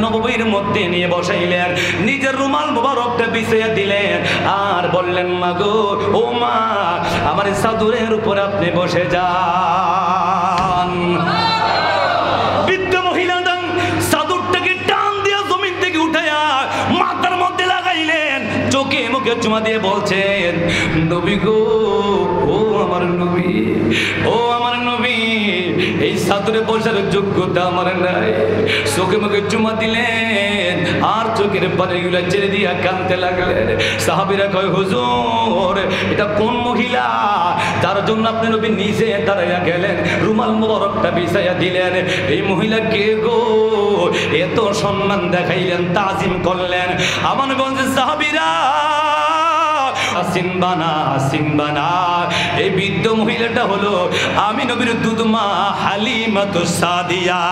নববীর মধ্যে নিয়ে বসাইলেন, নিজের রুমাল মোবারকটা বিছিয়ে দিলেন আর বললেন, মা গো, ও মা, আমার চাদরের উপর আপনি বসে যান। বৃদ্ধ মহিলা চাদরটাকে টান দিয়ে জমিন থেকে উঠাইয়া মাথার মধ্যে লাগাইলেন, চোখে মুখে চুমা দিয়ে বলছেন, নবী গো, ও আমার নবী, ও আমার নবী, এই চাদরে বসার যোগ্যতা আমার নাই। চোখে মুখে চুমা দিলেন আর চোখের পানিগুলা ছেড়ে দিয়া কাঁদতে লাগলেন। সাহাবীরা কয়, হুজুর, এটা কোন মহিলা যার জন্য আপনি নবী নিজে দাঁড়াইয়া গেলেন, রুমাল মোবারকটা বিছাইয়া দিলেন? এই মহিলা কে গো? এত সম্মান দেখাইলেন, তাজিম করলেন। আমানগঞ্জের সাহাবীরা সিনবানা সিনবানা, এই বৃদ্ধ মহিলাটা হলো আমি নবীর দুধমা হালিমাতুস সাদিয়া।